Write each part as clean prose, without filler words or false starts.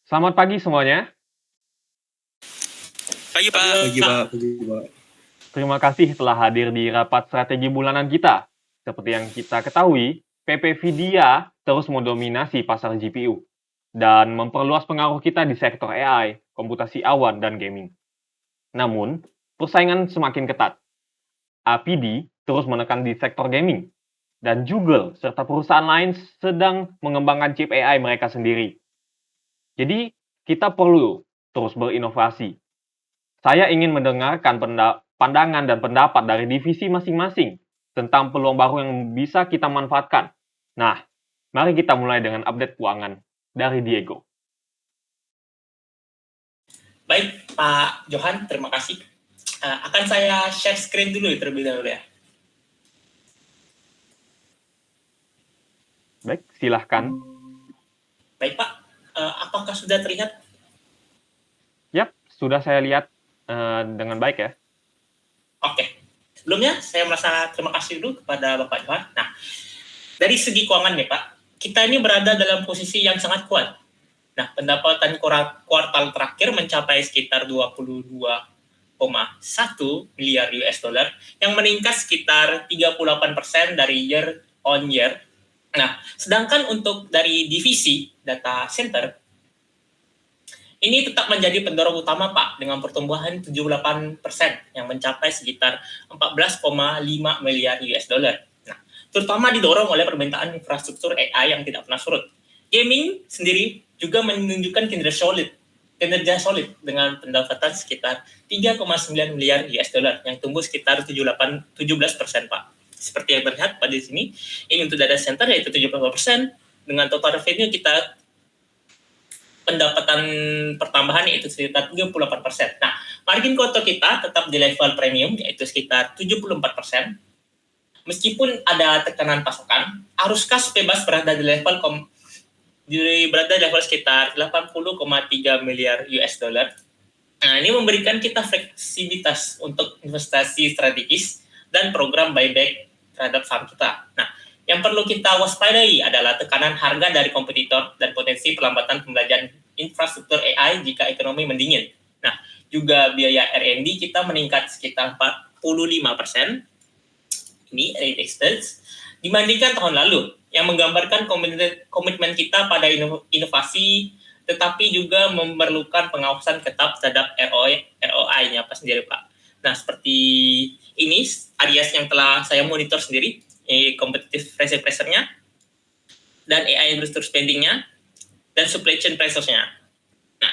Selamat pagi semuanya. Pagi Pak. Pagi Pak. Terima kasih telah hadir di rapat strategi bulanan kita. Seperti yang kita ketahui, PP Vidya terus mendominasi pasar GPU dan memperluas pengaruh kita di sektor AI, komputasi awan, dan gaming. Namun, persaingan semakin ketat. APD terus menekan di sektor gaming, dan Google serta perusahaan lain sedang mengembangkan chip AI mereka sendiri. Jadi, kita perlu terus berinovasi. Saya ingin mendengarkan pandangan dan pendapat dari divisi masing-masing tentang peluang baru yang bisa kita manfaatkan. Nah, mari kita mulai dengan update keuangan dari Diego. Baik Pak Johan, terima kasih. Akan saya share screen dulu terlebih dahulu ya. Baik, silahkan. Baik Pak, apakah sudah terlihat? Yap, sudah saya lihat dengan baik ya. Oke. Sebelumnya saya merasa terima kasih dulu kepada Bapak Johan. Nah, dari segi keuangan nih Pak, kita ini berada dalam posisi yang sangat kuat. Nah, pendapatan kuartal terakhir mencapai sekitar 22,1 miliar US dollar yang meningkat sekitar 38% dari year on year. Nah, sedangkan untuk dari divisi data center ini tetap menjadi pendorong utama Pak dengan pertumbuhan 78% yang mencapai sekitar 14,5 miliar US dollar. Nah, terutama didorong oleh permintaan infrastruktur AI yang tidak pernah surut. Gaming sendiri juga menunjukkan kinerja solid dengan pendapatan sekitar 3,9 miliar US dollar yang tumbuh sekitar 17% Pak. Seperti yang terlihat pada sini, ini untuk data center yaitu 70% dengan total revenue kita pendapatan pertambahan yaitu sekitar 38%. Nah, margin kotor kita tetap di level premium yaitu sekitar 74%. Meskipun ada tekanan pasokan, arus kas bebas berada di level sekitar 80,3 miliar US dollar. Nah, ini memberikan kita fleksibilitas untuk investasi strategis dan program buyback terhadap saham kita. Nah, yang perlu kita waspadai adalah tekanan harga dari kompetitor dan potensi pelambatan pembelajaran infrastruktur AI jika ekonomi mendingin. Nah, juga biaya R&D kita meningkat sekitar 45%. Ini rate expense dibandingkan tahun lalu yang menggambarkan komitmen kita pada inovasi tetapi juga memerlukan pengawasan ketat terhadap ROI-nya apa sendiri Pak. Nah, seperti ini areas yang telah saya monitor sendiri, competitive pressure-nya, dan AI infrastructure spending-nya, dan supply chain pressures-nya. Nah,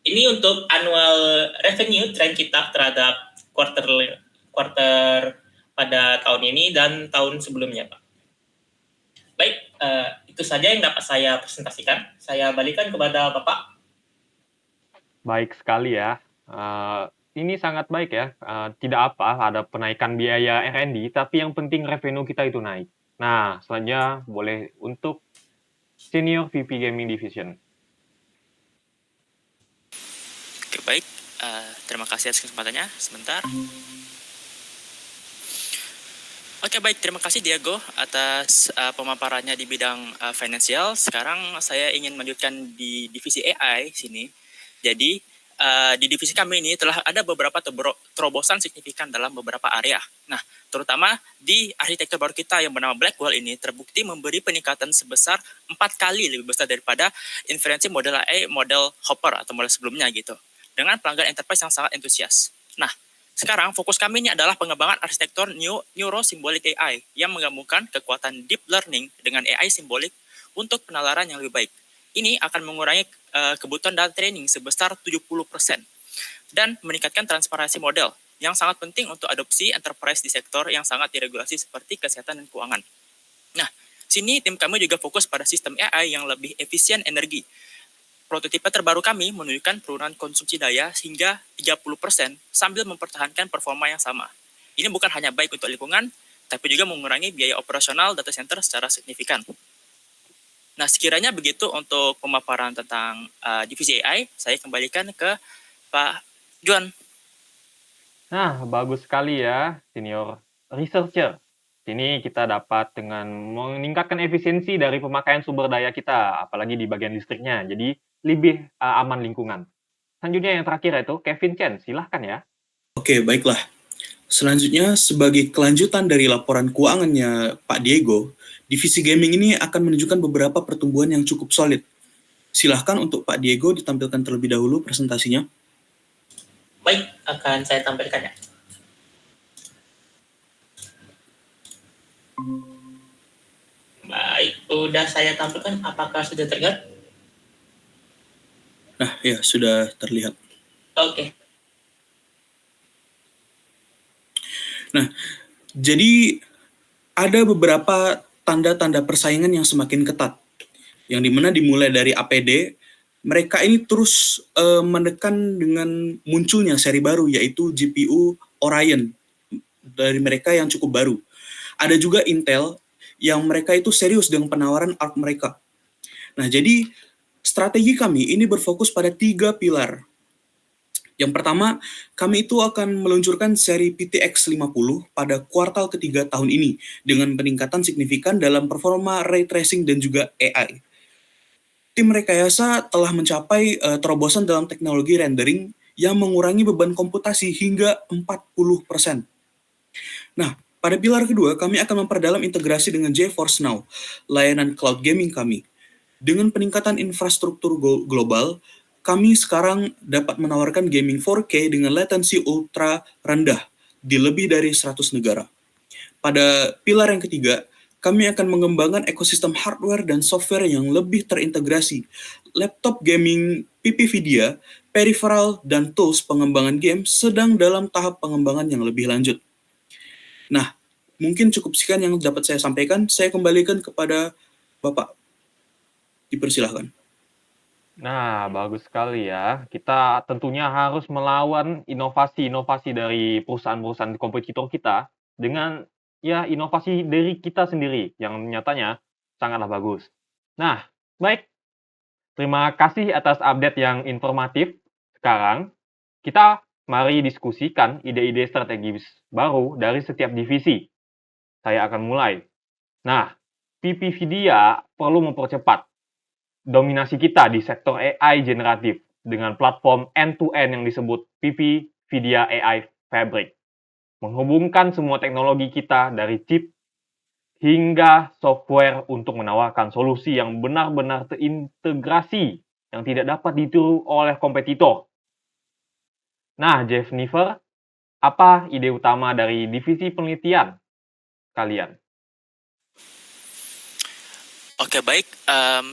ini untuk annual revenue trend kita terhadap quarter pada tahun ini dan tahun sebelumnya, Pak. Baik, itu saja yang dapat saya presentasikan. Saya balikan kepada Bapak. Baik sekali ya. Ini sangat baik ya. Tidak apa, ada penaikan biaya R&D, tapi yang penting revenue kita itu naik. Nah, selanjutnya boleh untuk Senior VP Gaming Division. Oke, baik. Terima kasih atas kesempatannya. Sebentar. Oke, baik. Terima kasih Diego atas pemaparannya di bidang finansial. Sekarang saya ingin melanjutkan di divisi AI sini. Jadi, di divisi kami ini telah ada beberapa terobosan signifikan dalam beberapa area. Nah, terutama di arsitektur baru kita yang bernama Blackwell ini terbukti memberi peningkatan sebesar 4 kali lebih besar daripada inferensi model AI, model Hopper atau model sebelumnya gitu. Dengan pelanggan enterprise yang sangat antusias. Nah, sekarang fokus kami ini adalah pengembangan arsitektur Neuro-Symbolic AI yang menggabungkan kekuatan deep learning dengan AI simbolik untuk penalaran yang lebih baik. Ini akan mengurangi kebutuhan data training sebesar 70% dan meningkatkan transparansi model yang sangat penting untuk adopsi enterprise di sektor yang sangat diregulasi seperti kesehatan dan keuangan. Nah, sini tim kami juga fokus pada sistem AI yang lebih efisien energi. Prototipe terbaru kami menunjukkan penurunan konsumsi daya hingga 30% sambil mempertahankan performa yang sama. Ini bukan hanya baik untuk lingkungan, tapi juga mengurangi biaya operasional data center secara signifikan. Nah, sekiranya begitu untuk pemaparan tentang divisi AI, saya kembalikan ke Pak Juan. Nah, bagus sekali ya, Senior Researcher. Sini kita dapat dengan meningkatkan efisiensi dari pemakaian sumber daya kita, apalagi di bagian listriknya. Jadi, lebih aman lingkungan. Selanjutnya yang terakhir yaitu Kevin Chen, silahkan ya. Oke, baiklah. Selanjutnya, sebagai kelanjutan dari laporan keuangannya Pak Diego, divisi gaming ini akan menunjukkan beberapa pertumbuhan yang cukup solid. Silahkan untuk Pak Diego ditampilkan terlebih dahulu presentasinya. Baik, akan saya tampilkan ya. Baik, udah saya tampilkan. Apakah sudah terlihat? Nah, ya, sudah terlihat. Oke. Nah, jadi ada beberapa tanda-tanda persaingan yang semakin ketat, yang dimana dimulai dari APD, mereka ini terus menekan dengan munculnya seri baru, yaitu GPU Orion, dari mereka yang cukup baru. Ada juga Intel, yang mereka itu serius dengan penawaran ARC mereka. Nah, jadi strategi kami ini berfokus pada 3 pilar. Yang pertama, kami itu akan meluncurkan seri PTX 50 pada kuartal ketiga tahun ini dengan peningkatan signifikan dalam performa ray tracing dan juga AI. Tim rekayasa telah mencapai terobosan dalam teknologi rendering yang mengurangi beban komputasi hingga 40%. Nah, pada pilar kedua, kami akan memperdalam integrasi dengan GeForce Now, layanan cloud gaming kami. Dengan peningkatan infrastruktur global, kami sekarang dapat menawarkan gaming 4K dengan latency ultra rendah di lebih dari 100 negara. Pada pilar yang ketiga, kami akan mengembangkan ekosistem hardware dan software yang lebih terintegrasi. Laptop gaming PPVDIA, peripheral, dan tools pengembangan game sedang dalam tahap pengembangan yang lebih lanjut. Nah, mungkin cukup sekian yang dapat saya sampaikan. Saya kembalikan kepada Bapak. Dipersilahkan. Nah, bagus sekali ya. Kita tentunya harus melawan inovasi-inovasi dari perusahaan-perusahaan kompetitor kita dengan ya inovasi dari kita sendiri yang nyatanya sangatlah bagus. Nah, baik. Terima kasih atas update yang informatif. Sekarang, kita mari diskusikan ide-ide strategis baru dari setiap divisi. Saya akan mulai. Nah, PPVDIA perlu mempercepat dominasi kita di sektor AI generatif dengan platform end-to-end yang disebut PPVDIA AI Fabric. Menghubungkan semua teknologi kita dari chip hingga software untuk menawarkan solusi yang benar-benar terintegrasi yang tidak dapat ditiru oleh kompetitor. Nah, Jennifer, apa ide utama dari divisi penelitian kalian? Oke, baik.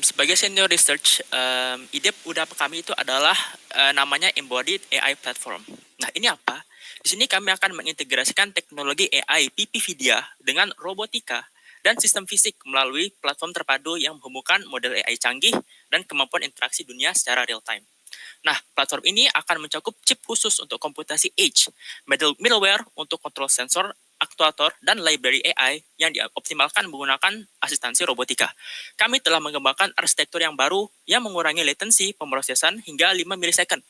Sebagai senior research, ide utama kami itu adalah namanya Embodied AI Platform. Nah, ini apa? Di sini kami akan mengintegrasikan teknologi AI PPVDIA dengan robotika dan sistem fisik melalui platform terpadu yang menghubungkan model AI canggih dan kemampuan interaksi dunia secara real-time. Nah, platform ini akan mencakup chip khusus untuk komputasi edge, middleware untuk kontrol sensor, aktuator, dan library AI yang dioptimalkan menggunakan asistensi robotika. Kami telah mengembangkan arsitektur yang baru yang mengurangi latensi pemrosesan hingga 5 milisecond,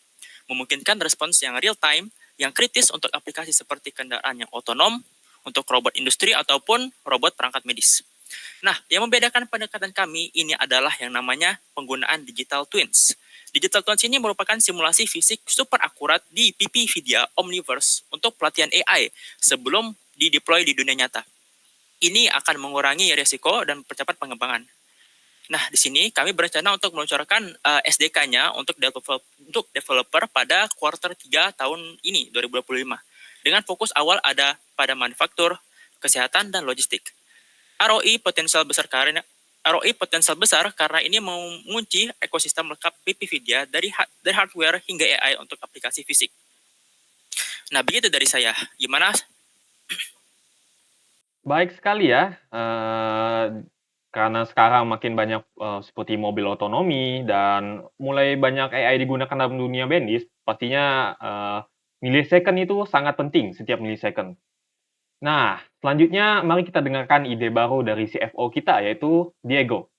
memungkinkan respons yang real-time yang kritis untuk aplikasi seperti kendaraan yang otonom, untuk robot industri ataupun robot perangkat medis. Nah, yang membedakan pendekatan kami ini adalah yang namanya penggunaan digital twins. Digital twins ini merupakan simulasi fisik super akurat di PPVDIA Omniverse untuk pelatihan AI sebelum dideploy di dunia nyata. Ini akan mengurangi risiko dan percepat pengembangan. Nah, di sini kami berencana untuk meluncurkan SDK-nya untuk developer pada kuartal 3 tahun ini, 2025. Dengan fokus awal ada pada manufaktur, kesehatan, dan logistik. ROI potensial besar karena ini mengunci ekosistem lengkap PPVDIA dari hardware hingga AI untuk aplikasi fisik. Nah, begitu dari saya. Gimana? Baik sekali ya. Karena sekarang makin banyak seperti mobil otonomi dan mulai banyak AI digunakan dalam dunia bisnis, pastinya milisecond itu sangat penting, setiap milisecond. Nah, selanjutnya mari kita dengarkan ide baru dari CFO kita, yaitu Diego.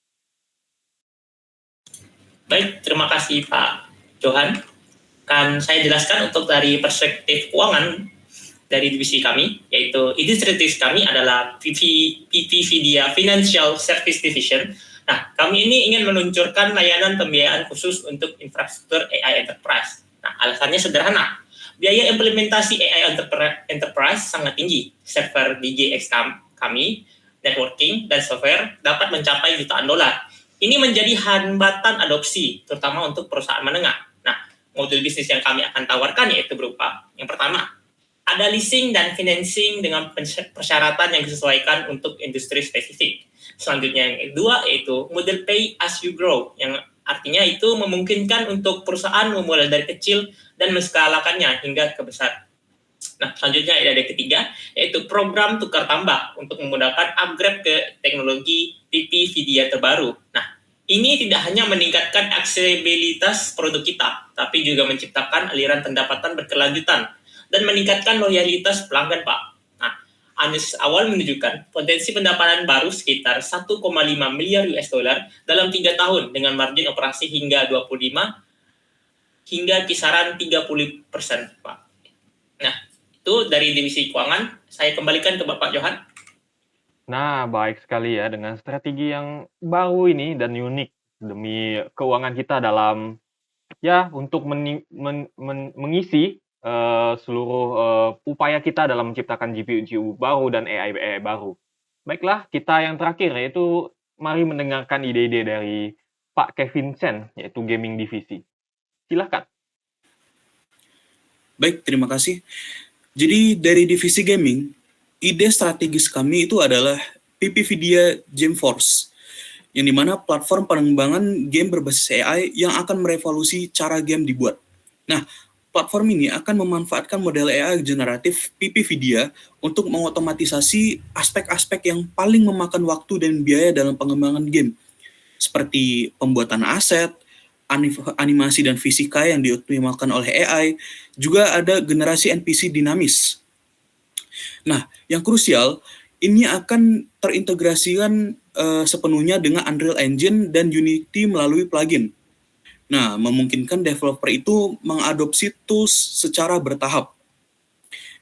Baik, terima kasih Pak Johan. Kan saya jelaskan untuk dari perspektif keuangan dari divisi kami, yaitu ide strategis kami adalah PPVDIA Financial Service Division. Nah, kami ini ingin meluncurkan layanan pembiayaan khusus untuk infrastruktur AI Enterprise. Nah, alasannya sederhana. Biaya implementasi AI Enterprise sangat tinggi. Server DJX kami, networking, dan software dapat mencapai jutaan dolar. Ini menjadi hambatan adopsi, terutama untuk perusahaan menengah. Nah, modul bisnis yang kami akan tawarkan yaitu berupa, yang pertama, ada leasing dan financing dengan persyaratan yang disesuaikan untuk industri spesifik. Selanjutnya yang kedua yaitu model pay as you grow, yang artinya itu memungkinkan untuk perusahaan memulai dari kecil dan menskalakannya hingga ke besar. Nah, selanjutnya ada yang ketiga yaitu program tukar tambah untuk memudahkan upgrade ke teknologi TV VDA terbaru. Nah, ini tidak hanya meningkatkan aksesibilitas produk kita, tapi juga menciptakan aliran pendapatan berkelanjutan dan meningkatkan loyalitas pelanggan, Pak. Nah, analisis awal menunjukkan potensi pendapatan baru sekitar 1,5 miliar US dollar dalam 3 tahun dengan margin operasi hingga 25 hingga kisaran 30%, Pak. Nah, itu dari divisi keuangan. Saya kembalikan ke Bapak Johan. Nah, baik sekali ya dengan strategi yang baru ini dan unik demi keuangan kita dalam ya untuk mengisi seluruh upaya kita dalam menciptakan GPU baru dan AI baru. Baiklah, kita yang terakhir yaitu mari mendengarkan ide-ide dari Pak Kevin Chen yaitu gaming divisi. Silakan. Baik, terima kasih. Jadi dari divisi gaming, ide strategis kami itu adalah PPVDIA GameForce, yang dimana platform pengembangan game berbasis AI yang akan merevolusi cara game dibuat. Nah, platform ini akan memanfaatkan model AI generatif PPVDIA untuk mengotomatisasi aspek-aspek yang paling memakan waktu dan biaya dalam pengembangan game, seperti pembuatan aset, animasi dan fisika yang dioptimalkan oleh AI, juga ada generasi NPC dinamis. Nah, yang krusial, ini akan terintegrasikan sepenuhnya dengan Unreal Engine dan Unity melalui plugin. Nah, memungkinkan developer itu mengadopsi tools secara bertahap.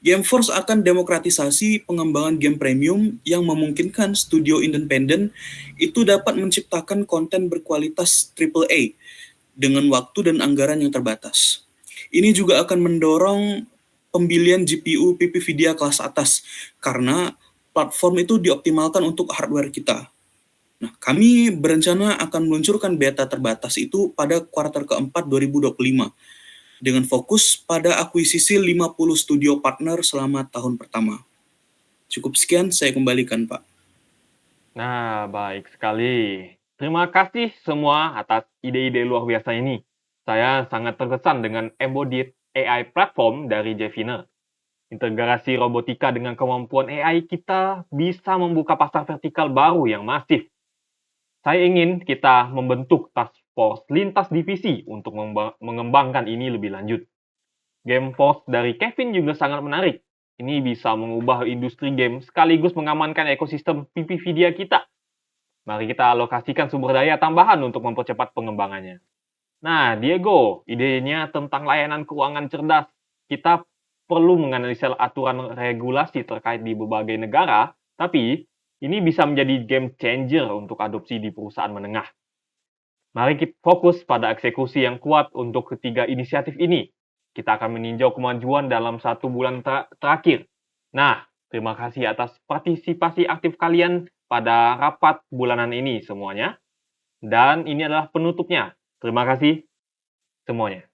GameForce akan demokratisasi pengembangan game premium yang memungkinkan studio independen itu dapat menciptakan konten berkualitas AAA dengan waktu dan anggaran yang terbatas. Ini juga akan mendorong pembelian GPU PPVDIA kelas atas karena platform itu dioptimalkan untuk hardware kita. Nah, kami berencana akan meluncurkan beta terbatas itu pada kuartal keempat 2025 dengan fokus pada akuisisi 50 studio partner selama tahun pertama. Cukup sekian, saya kembalikan, Pak. Nah, baik sekali. Terima kasih semua atas ide-ide luar biasa ini. Saya sangat terkesan dengan embodied AI platform dari Jeviner. Integrasi robotika dengan kemampuan AI kita bisa membuka pasar vertikal baru yang masif. Saya ingin kita membentuk task force lintas divisi untuk mengembangkan ini lebih lanjut. GameForce dari Kevin juga sangat menarik. Ini bisa mengubah industri game sekaligus mengamankan ekosistem PPVDIA kita. Mari kita alokasikan sumber daya tambahan untuk mempercepat pengembangannya. Nah, Diego, idenya tentang layanan keuangan cerdas. Kita perlu menganalisa aturan regulasi terkait di berbagai negara, tapi ini bisa menjadi game changer untuk adopsi di perusahaan menengah. Mari kita fokus pada eksekusi yang kuat untuk ketiga inisiatif ini. Kita akan meninjau kemajuan dalam 1 bulan terakhir. Nah, terima kasih atas partisipasi aktif kalian pada rapat bulanan ini semuanya. Dan ini adalah penutupnya. Terima kasih semuanya.